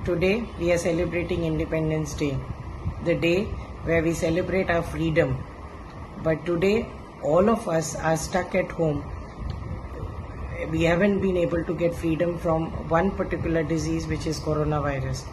Today we are celebrating Independence Day, the day where we celebrate our freedom. But today all of us are stuck at home. We haven't been able to get freedom from one particular disease, which is coronavirus.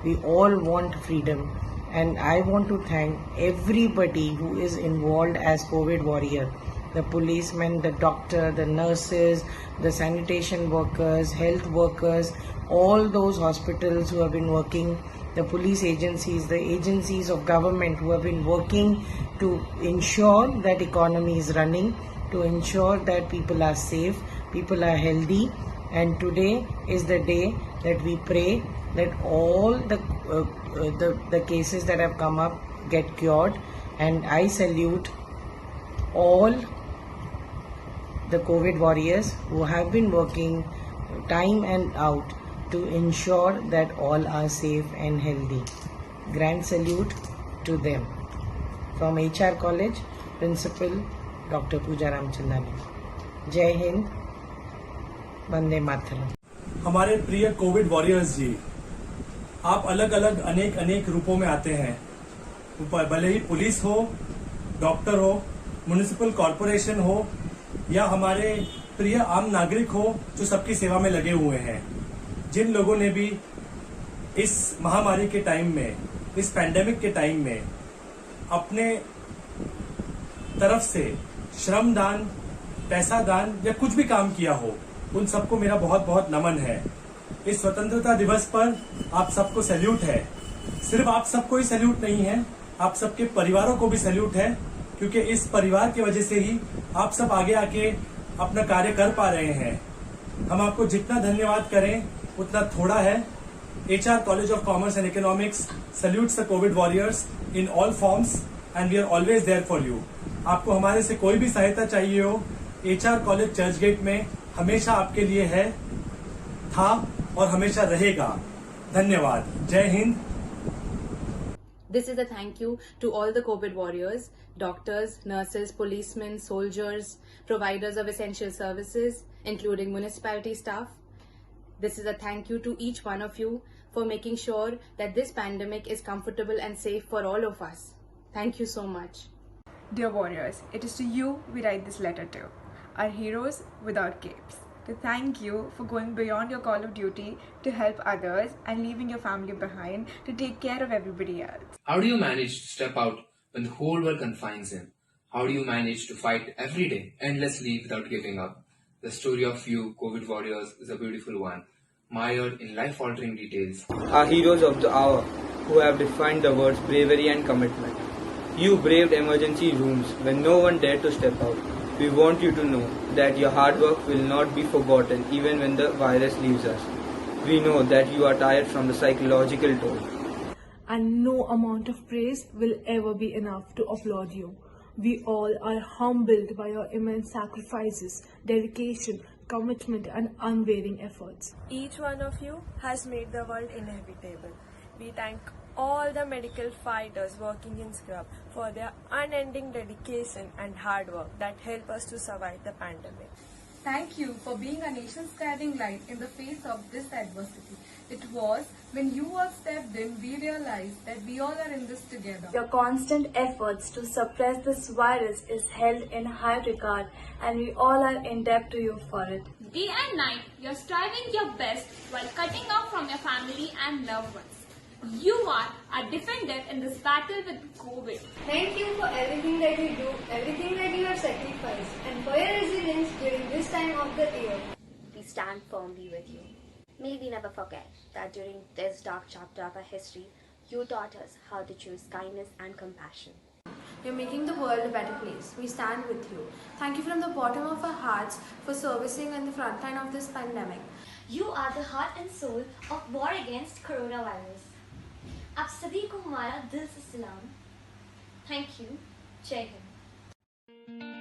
We all want freedom, and I want to thank everybody who is involved as COVID warrior. The policemen, the doctor, the nurses, the sanitation workers, health workers, all those hospitals who have been working, the police agencies, the agencies of government who have been working to ensure that economy is running, to ensure that people are safe, people are healthy. And today is the day that we pray that all the cases that have come up get cured. And I salute all the COVID warriors who have been working time and out to ensure that all are safe and healthy. Grand salute to them. From HR College, Principal Dr. Pooja Ramchandani. जय हिंद, वंदे मातरम। हमारे प्रिय Covid warriors जी, आप अलग अलग अनेक रूपों में आते हैं। भले ही पुलिस हो, डॉक्टर हो, म्युनिसिपल कॉरपोरेशन हो या हमारे प्रिय आम नागरिक हो जो सबकी सेवा में लगे हुए हैं। जिन लोगों ने भी इस महामारी के टाइम में, इस पैंडेमिक के टाइम में अपने तरफ से श्रम दान, पैसा दान या कुछ भी काम किया हो, उन सबको मेरा बहुत बहुत नमन है। इस स्वतंत्रता दिवस पर आप सबको सैल्यूट है। सिर्फ आप सबको ही सैल्यूट नहीं है, आप सबके परिवारों को भी सैल्यूट है, क्योंकि इस परिवार की वजह से ही आप सब आगे आके अपना कार्य कर पा रहे हैं। हम आपको जितना धन्यवाद करें उतना थोड़ा है। HR College of Commerce and Economics salutes the COVID warriors in all forms and we are always there for you. आपको हमारे से कोई भी सहायता चाहिए हो, HR कॉलेज चर्चगेट में हमेशा आपके लिए है, था और हमेशा रहेगा। धन्यवाद। जय Hind. This is a thank you to all the COVID warriors, doctors, nurses, policemen, soldiers, providers of essential services, including municipality staff. This is a thank you to each one of you for making sure that this pandemic is comfortable and safe for all of us. Thank you so much. Dear warriors, it is to you we write this letter to, our heroes without capes, to thank you for going beyond your call of duty to help others and leaving your family behind to take care of everybody else. How do you manage to step out when the whole world confines in? How do you manage to fight every day, endlessly without giving up? The story of you, COVID warriors, is a beautiful one, mired in life-altering details. Our heroes of the hour, who have defined the words bravery and commitment. You braved emergency rooms when no one dared to step out. We want you to know that your hard work will not be forgotten even when the virus leaves us. We know that you are tired from the psychological toll. And no amount of praise will ever be enough to applaud you. We all are humbled by your immense sacrifices, dedication, commitment and unwavering efforts. Each one of you has made the world inhabitable. We thank all the medical fighters working in Scrub for their unending dedication and hard work that help us to survive the pandemic. Thank you for being a nation's guiding light in the face of this adversity. It was when you all stepped in, we realized that we all are in this together. Your constant efforts to suppress this virus is held in high regard and we all are in debt to you for it. Day and night, you're striving your best while cutting off from your family and loved ones. You are a defender in this battle with COVID. Thank you for everything that you do, everything that you have sacrificed, and for your resilience during this time of the year. We stand firmly with you. May we never forget that during this dark chapter of our history, you taught us how to choose kindness and compassion. You're making the world a better place. We stand with you. Thank you from the bottom of our hearts for servicing in the front line of this pandemic. You are the heart and soul of war against coronavirus. आप सभी को हमारा दिल से सलाम। Thank you. जय हिंद।